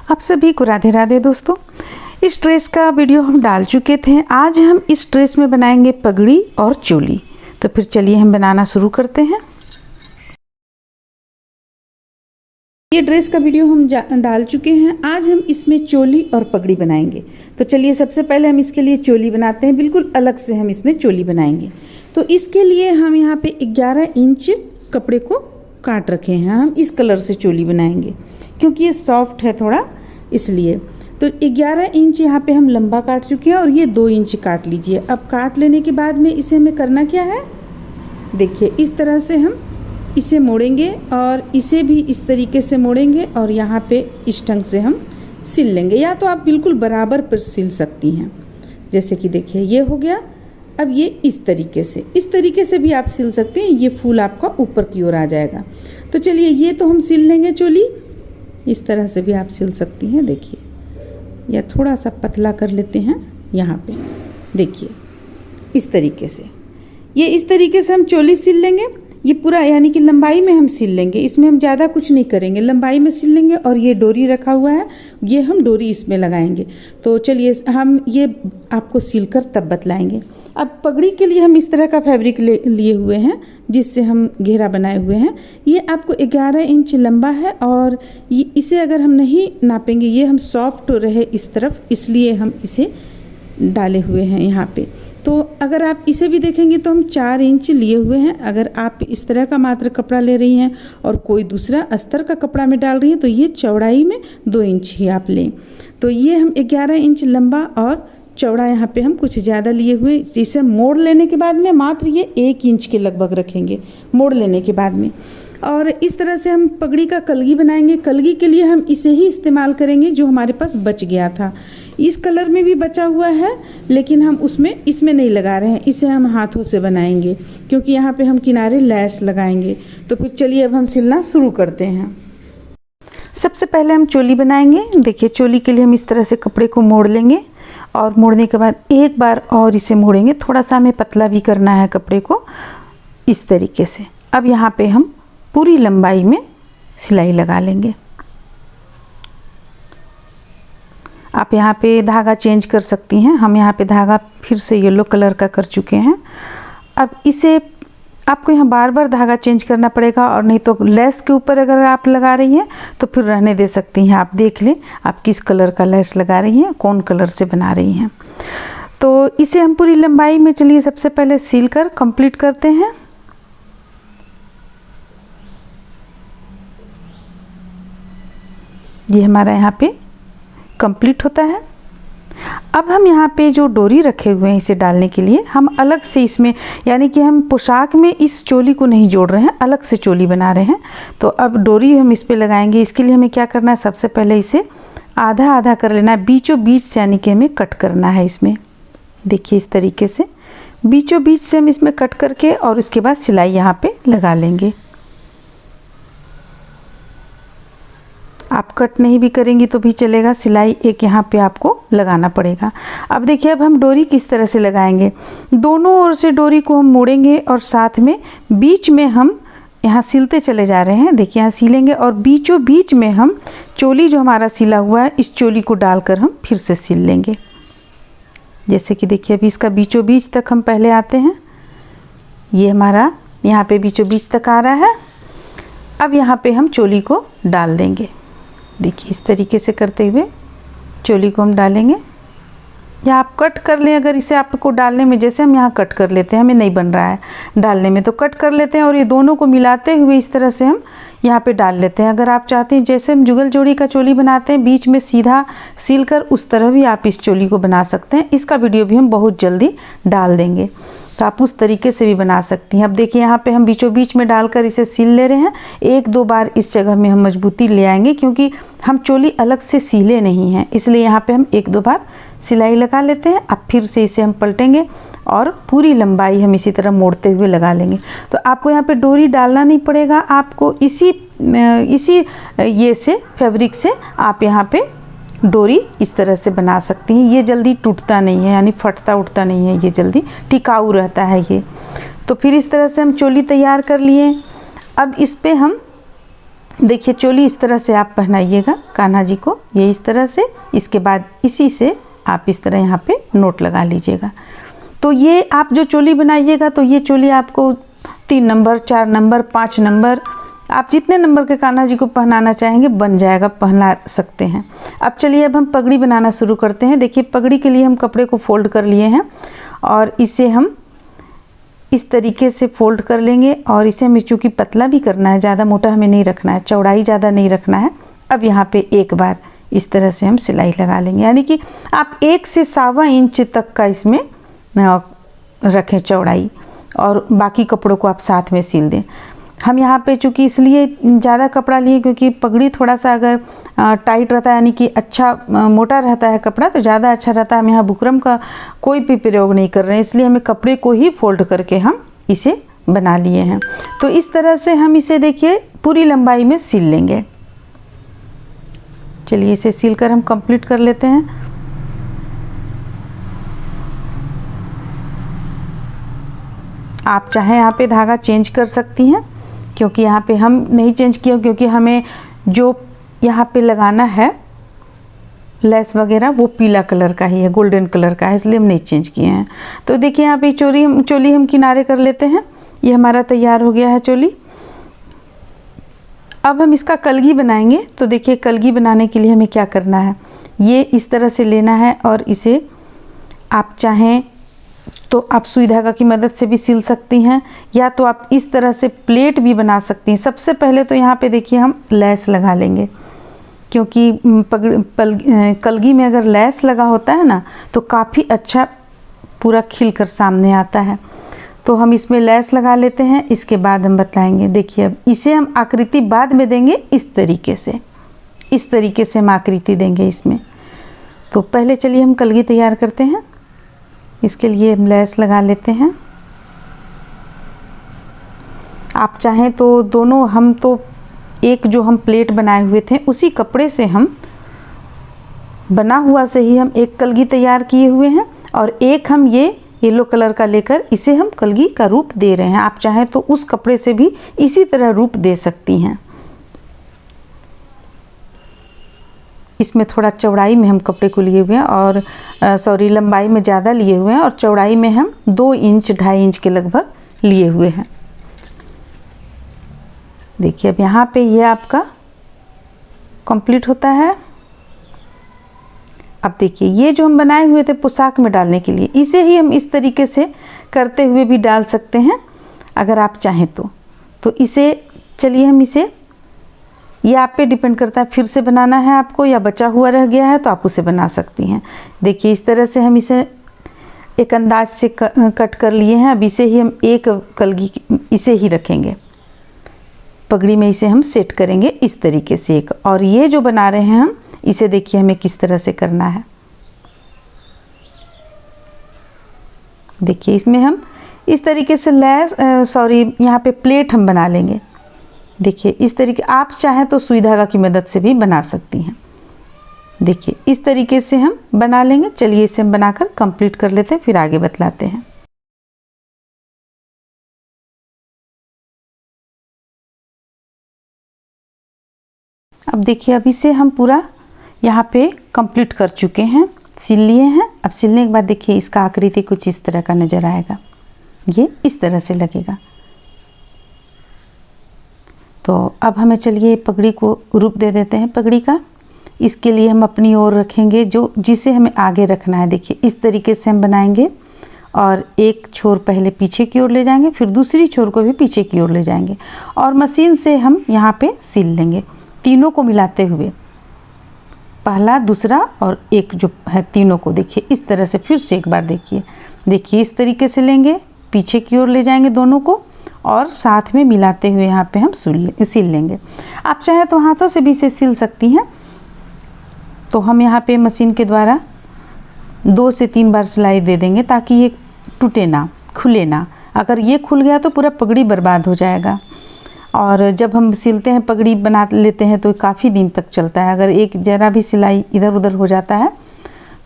आप सभी को राधे राधे दोस्तों। इस ड्रेस का वीडियो हम डाल चुके थे। आज हम इस ड्रेस में बनाएंगे पगड़ी और चोली। तो फिर चलिए हम बनाना शुरू करते हैं। ये ड्रेस का वीडियो हम डाल चुके हैं। आज हम इसमें चोली और पगड़ी बनाएंगे। तो चलिए सबसे पहले हम इसके लिए चोली बनाते हैं। बिल्कुल अलग से हम इसमें चोली बनाएंगे। तो इसके लिए हम यहाँ पे 11 इंच कपड़े को काट रखे हैं। हम इस कलर से चोली बनाएंगे क्योंकि ये सॉफ्ट है थोड़ा, इसलिए। तो 11 इंच यहाँ पे हम लंबा काट चुके हैं और ये 2 इंच काट लीजिए। अब काट लेने के बाद में इसे हमें करना क्या है, देखिए इस तरह से हम इसे मोड़ेंगे और इसे भी इस तरीके से मोड़ेंगे और यहाँ पे इस ढंग से हम सिल लेंगे। या तो आप बिल्कुल बराबर पर सिल सकती हैं, जैसे कि देखिए ये हो गया। अब ये इस तरीके से भी आप सिल सकते हैं। ये फूल आपका ऊपर की ओर आ जाएगा। तो चलिए ये तो हम सिल लेंगे चोली। इस तरह से भी आप सिल सकती हैं, देखिए। या थोड़ा सा पतला कर लेते हैं यहाँ पे, देखिए इस तरीके से। ये इस तरीके से हम चोली सिल लेंगे। ये पूरा यानी कि लंबाई में हम सिल लेंगे। इसमें हम ज़्यादा कुछ नहीं करेंगे, लंबाई में सिल लेंगे। और ये डोरी रखा हुआ है, ये हम डोरी इसमें लगाएंगे। तो चलिए हम ये आपको सिल कर तब बतलाएंगे। अब पगड़ी के लिए हम इस तरह का फैब्रिक लिए हुए हैं जिससे हम घेरा बनाए हुए हैं। ये आपको 11 इंच लंबा है और इसे अगर हम नहीं नापेंगे, ये हम सॉफ्ट रहे इस तरफ, इसलिए हम इसे डाले हुए हैं यहाँ पे। तो अगर आप इसे भी देखेंगे तो हम 4 इंच लिए हुए हैं। अगर आप इस तरह का मात्र कपड़ा ले रही हैं और कोई दूसरा अस्तर का कपड़ा में डाल रही हैं तो ये चौड़ाई में 2 इंच ही आप लें। तो ये हम 11 इंच लंबा और चौड़ा यहाँ पे हम कुछ ज़्यादा लिए हुए, जिसे मोड़ लेने के बाद में मात्र ये 1 इंच के लगभग रखेंगे मोड़ लेने के बाद में। और इस तरह से हम पगड़ी का कलगी बनाएंगे। कलगी के लिए हम इसे ही इस्तेमाल करेंगे जो हमारे पास बच गया था। इस कलर में भी बचा हुआ है, लेकिन हम इसमें नहीं लगा रहे हैं। इसे हम हाथों से बनाएंगे क्योंकि यहाँ पे हम किनारे लैस लगाएंगे। तो फिर चलिए अब हम सिलना शुरू करते हैं। सबसे पहले हम चोली बनाएंगे। देखिए चोली के लिए हम इस तरह से कपड़े को मोड़ लेंगे और मोड़ने के बाद एक बार और इसे मोड़ेंगे। थोड़ा सा हमें पतला भी करना है कपड़े को, इस तरीके से। अब यहाँ पे हम पूरी लंबाई में सिलाई लगा लेंगे। आप यहाँ पे धागा चेंज कर सकती हैं। हम यहाँ पे धागा फिर से येलो कलर का कर चुके हैं। अब इसे आपको यहाँ बार बार धागा चेंज करना पड़ेगा, और नहीं तो लेस के ऊपर अगर आप लगा रही हैं तो फिर रहने दे सकती हैं। आप देख लें आप किस कलर का लेस लगा रही हैं, कौन कलर से बना रही हैं। तो इसे हम पूरी लंबाई में चलिए सबसे पहले सिल कर कंप्लीट करते हैं। ये हमारा यहाँ पे कंप्लीट होता है। अब हम यहाँ पे जो डोरी रखे हुए हैं इसे डालने के लिए, हम अलग से इसमें यानी कि हम पोशाक में इस चोली को नहीं जोड़ रहे हैं, अलग से चोली बना रहे हैं। तो अब डोरी हम इस पे लगाएंगे। इसके लिए हमें क्या करना है, सबसे पहले इसे आधा आधा कर लेना है, बीचों बीच से, यानी कि हमें कट करना है इसमें। देखिए इस तरीके से बीचों बीच से हम इसमें कट करके और उसके बाद सिलाई यहाँ पे लगा लेंगे। आप कट नहीं भी करेंगी तो भी चलेगा, सिलाई एक यहाँ पे आपको लगाना पड़ेगा। अब देखिए अब हम डोरी किस तरह से लगाएंगे। दोनों ओर से डोरी को हम मोड़ेंगे और साथ में बीच में हम यहाँ सिलते चले जा रहे हैं। देखिए यहाँ सिलेंगे और बीचों बीच में हम चोली जो हमारा सिला हुआ है इस चोली को डालकर हम फिर से सिल लेंगे। जैसे कि देखिए अभी इसका बीचों बीच तक हम पहले आते हैं। ये हमारा यहाँ पे बीचों बीच तक आ रहा है। अब यहाँ पे हम चोली को डाल देंगे। देखिए इस तरीके से करते हुए चोली को हम डालेंगे। या आप कट कर लें, अगर इसे आपको डालने में, जैसे हम यहाँ कट कर लेते हैं, हमें नहीं बन रहा है डालने में तो कट कर लेते हैं और ये दोनों को मिलाते हुए इस तरह से हम यहाँ पे डाल लेते हैं। अगर आप चाहते हैं जैसे हम जुगल जोड़ी का चोली बनाते हैं बीच में सीधा सील कर, उस तरह भी आप इस चोली को बना सकते हैं। इसका वीडियो भी हम बहुत जल्दी डाल देंगे, तो आप उस तरीके से भी बना सकती हैं। अब देखिए यहाँ पे हम बीचों बीच में डालकर इसे सिल ले रहे हैं। 1-2 बार इस जगह में हम मजबूती ले आएंगे क्योंकि हम चोली अलग से सिले नहीं हैं, इसलिए यहाँ पे हम 1-2 बार सिलाई लगा लेते हैं। अब फिर से इसे हम पलटेंगे और पूरी लंबाई हम इसी तरह मोड़ते हुए लगा लेंगे। तो आपको यहाँ पे डोरी डालना नहीं पड़ेगा, आपको इसी ये से फैब्रिक से आप यहाँ पे डोरी इस तरह से बना सकती हैं। ये जल्दी टूटता नहीं है, यानी फटता उठता नहीं है, ये जल्दी टिकाऊ रहता है ये। तो फिर इस तरह से हम चोली तैयार कर लिए। अब इस पे हम देखिए चोली इस तरह से आप पहनाइएगा कान्हा जी को, ये इस तरह से। इसके बाद इसी से आप इस तरह यहाँ पे नोट लगा लीजिएगा। तो ये आप जो चोली बनाइएगा तो ये चोली आपको 3 नंबर, 4 नंबर, 5 नंबर, आप जितने नंबर के कान्हा जी को पहनाना चाहेंगे बन जाएगा, पहना सकते हैं। अब चलिए अब हम पगड़ी बनाना शुरू करते हैं। देखिए पगड़ी के लिए हम कपड़े को फोल्ड कर लिए हैं और इसे हम इस तरीके से फोल्ड कर लेंगे और इसे हमें चूँकि पतला भी करना है, ज़्यादा मोटा हमें नहीं रखना है, चौड़ाई ज़्यादा नहीं रखना है। अब यहाँ पे एक बार इस तरह से हम सिलाई लगा लेंगे, यानी कि आप 1 से 1.25 इंच तक का इसमें रखें चौड़ाई और बाकी कपड़ों को आप साथ में सिल दें। हम यहाँ पे चूँकि इसलिए ज़्यादा कपड़ा लिए क्योंकि पगड़ी थोड़ा सा अगर टाइट रहता है, यानी कि अच्छा मोटा रहता है कपड़ा तो ज़्यादा अच्छा रहता है। हम यहाँ बुकरम का कोई भी प्रयोग नहीं कर रहे हैं, इसलिए हमें कपड़े को ही फोल्ड करके हम इसे बना लिए हैं। तो इस तरह से हम इसे देखिए पूरी लंबाई में सिल लेंगे। चलिए इसे सिलकर हम कंप्लीट कर लेते हैं। आप चाहें यहाँ पे धागा चेंज कर सकती हैं, क्योंकि यहाँ पे हम नहीं चेंज किया क्योंकि हमें जो यहाँ पे लगाना है लेस वगैरह वो पीला कलर का ही है, गोल्डन कलर का है, इसलिए हम नहीं चेंज किए हैं। तो देखिए यहाँ पे चोली हम किनारे कर लेते हैं। ये हमारा तैयार हो गया है चोली। अब हम इसका कलगी बनाएंगे। तो देखिए कलगी बनाने के लिए हमें क्या करना है, ये इस तरह से लेना है और इसे आप चाहें तो आप सुई धागा की मदद से भी सिल सकती हैं, या तो आप इस तरह से प्लेट भी बना सकती हैं। सबसे पहले तो यहाँ पे देखिए हम लेस लगा लेंगे, क्योंकि कलगी में अगर लेस लगा होता है ना तो काफ़ी अच्छा पूरा खिल कर सामने आता है। तो हम इसमें लेस लगा लेते हैं, इसके बाद हम बताएंगे। देखिए अब इसे हम आकृति बाद में देंगे, इस तरीके से हम आकृति देंगे इसमें। तो पहले चलिए हम कलगी तैयार करते हैं। इसके लिए हम लेस लगा लेते हैं। आप चाहें तो दोनों, हम तो एक जो हम प्लेट बनाए हुए थे उसी कपड़े से हम बना हुआ से ही हम एक कलगी तैयार किए हुए हैं और एक हम ये येलो कलर का लेकर इसे हम कलगी का रूप दे रहे हैं। आप चाहें तो उस कपड़े से भी इसी तरह रूप दे सकती हैं। इसमें थोड़ा चौड़ाई में हम कपड़े को लिए हुए हैं और लंबाई में ज़्यादा लिए हुए हैं और चौड़ाई में हम 2 इंच 2.5 इंच के लगभग लिए हुए हैं। देखिए अब यहाँ पे ये आपका कंप्लीट होता है। अब देखिए ये जो हम बनाए हुए थे पोशाक में डालने के लिए, इसे ही हम इस तरीके से करते हुए भी डाल सकते हैं अगर आप चाहें तो इसे चलिए हम इसे, ये आप पे डिपेंड करता है फिर से बनाना है आपको या बचा हुआ रह गया है तो आप उसे बना सकती हैं। देखिए इस तरह से हम इसे एक अंदाज से कट कर लिए हैं। अब इसे ही हम एक कलगी इसे ही रखेंगे, पगड़ी में इसे हम सेट करेंगे इस तरीके से एक। और ये जो बना रहे हैं हम, इसे देखिए हमें किस तरह से करना है। देखिए इसमें हम इस तरीके से यहाँ पे प्लेट हम बना लेंगे। देखिए इस तरीके, आप चाहें तो सुई धागा की मदद से भी बना सकती हैं। देखिए इस तरीके से हम बना लेंगे। चलिए इसे हम बनाकर कंप्लीट कर लेते हैं, फिर आगे बतलाते हैं। अब देखिए अब इसे हम पूरा यहाँ पे कंप्लीट कर चुके हैं, सिल लिए हैं। अब सिलने के बाद देखिए इसका आकृति कुछ इस तरह का नज़र आएगा, ये इस तरह से लगेगा। तो अब हमें चलिए पगड़ी को रूप दे देते हैं पगड़ी का। इसके लिए हम अपनी ओर रखेंगे जिसे हमें आगे रखना है। देखिए इस तरीके से हम बनाएंगे और एक छोर पहले पीछे की ओर ले जाएंगे, फिर दूसरी छोर को भी पीछे की ओर ले जाएंगे और मशीन से हम यहाँ पे सिल लेंगे, तीनों को मिलाते हुए, पहला दूसरा और एक जो है तीनों को। देखिए इस तरह से फिर से एक बार देखिए इस तरीके से लेंगे, पीछे की ओर ले जाएंगे दोनों को और साथ में मिलाते हुए यहाँ पे हम सिल लेंगे। आप चाहे तो हाथों से भी इसे सिल सकती हैं। तो हम यहाँ पे मशीन के द्वारा 2 से 3 बार सिलाई दे देंगे ताकि ये टूटे ना, खुले ना। अगर ये खुल गया तो पूरा पगड़ी बर्बाद हो जाएगा। और जब हम सिलते हैं, पगड़ी बना लेते हैं तो काफ़ी दिन तक चलता है। अगर एक ज़रा भी सिलाई इधर उधर हो जाता है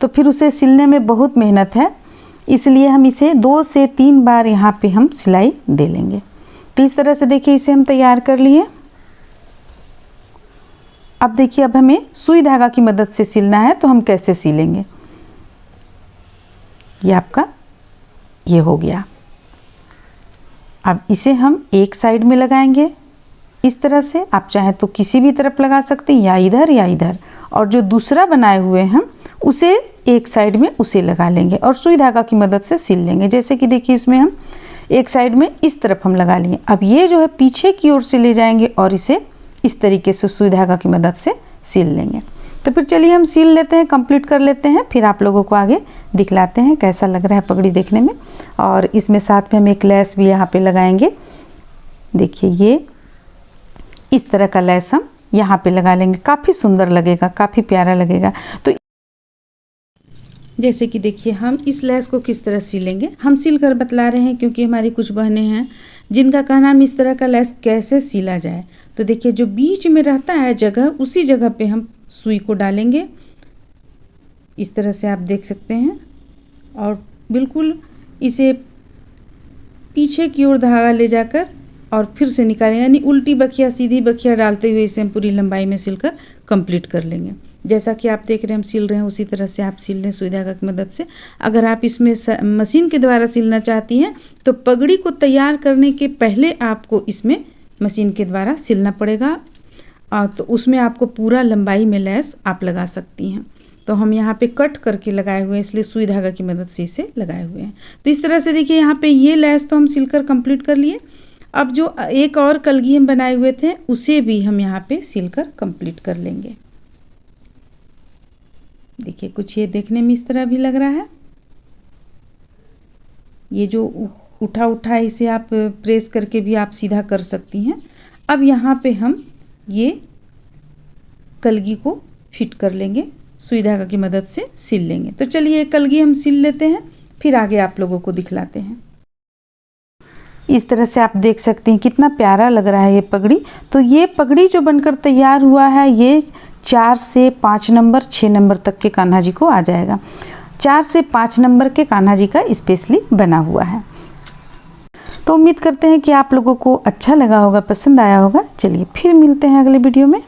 तो फिर उसे सिलने में बहुत मेहनत है, इसलिए हम इसे 2 से 3 बार यहाँ पे हम सिलाई दे लेंगे। तो इस तरह से देखिए इसे हम तैयार कर लिए। अब देखिए, अब हमें सुई धागा की मदद से सिलना है, तो हम कैसे सिलेंगे। ये आपका ये हो गया। अब इसे हम एक साइड में लगाएंगे इस तरह से, आप चाहें तो किसी भी तरफ लगा सकते हैं, या इधर या इधर, और जो दूसरा बनाए हुए हम उसे एक साइड में उसे लगा लेंगे और सुई धागा की मदद से सिल लेंगे। जैसे कि देखिए, इसमें हम एक साइड में इस तरफ हम लगा लिए। अब ये जो है पीछे की ओर से ले जाएंगे और इसे इस तरीके से सुई धागा की मदद से सिल लेंगे। तो फिर चलिए हम सिल लेते हैं, कंप्लीट कर लेते हैं, फिर आप लोगों को आगे दिखलाते हैं कैसा लग रहा है पगड़ी देखने में। और इसमें साथ में हम एक लेस भी यहाँ पे लगाएंगे। देखिए, ये इस तरह का लेस हम यहाँ पे लगा लेंगे, काफ़ी सुंदर लगेगा, काफ़ी प्यारा लगेगा। तो जैसे कि देखिए, हम इस लेस को किस तरह सिलेंगे, हम सिल कर बतला रहे हैं, क्योंकि हमारी कुछ बहनें हैं जिनका कहना हम इस तरह का लेस कैसे सिला जाए। तो देखिए, जो बीच में रहता है जगह, उसी जगह पे हम सुई को डालेंगे, इस तरह से आप देख सकते हैं, और बिल्कुल इसे पीछे की ओर धागा ले जाकर और फिर से निकालेंगे, यानी उल्टी बखिया सीधी बखिया डालते हुए इसे हम पूरी लंबाई में सिलकर कंप्लीट कर लेंगे। जैसा कि आप देख रहे हैं हम सिल रहे हैं, उसी तरह से आप सिल लें सुई धागा की मदद से। अगर आप इसमें मशीन के द्वारा सिलना चाहती हैं तो पगड़ी को तैयार करने के पहले आपको इसमें मशीन के द्वारा सिलना पड़ेगा, तो उसमें आपको पूरा लंबाई में लेस आप लगा सकती हैं। तो हम यहाँ पे कट करके लगाए हुए हैं, इसलिए सुई धागा की मदद से इसे लगाए हुए हैं। तो इस तरह से देखिए, यहाँ पे ये लेस तो हम सिलकर कंप्लीट कर लिए। अब जो एक और कलगी हम बनाए हुए थे उसे भी हम यहाँ पे सिलकर कंप्लीट कर लेंगे। देखिए, कुछ ये देखने में इस तरह भी लग रहा है। ये जो उठा उठा है, इसे आप प्रेस करके भी आप सीधा कर सकती हैं। अब यहाँ पे हम ये कलगी को फिट कर लेंगे, सुई धागा की मदद से सिल लेंगे। तो चलिए कलगी हम सिल लेते हैं, फिर आगे आप लोगों को दिखलाते हैं। इस तरह से आप देख सकते हैं कितना प्यारा लग रहा है ये पगड़ी। तो ये पगड़ी जो बनकर तैयार हुआ है, ये 4 से 5 नंबर 6 नंबर तक के कान्हा जी को आ जाएगा। 4 से 5 नंबर के कान्हा जी का स्पेशली बना हुआ है। तो उम्मीद करते हैं कि आप लोगों को अच्छा लगा होगा, पसंद आया होगा। चलिए फिर मिलते हैं अगले वीडियो में।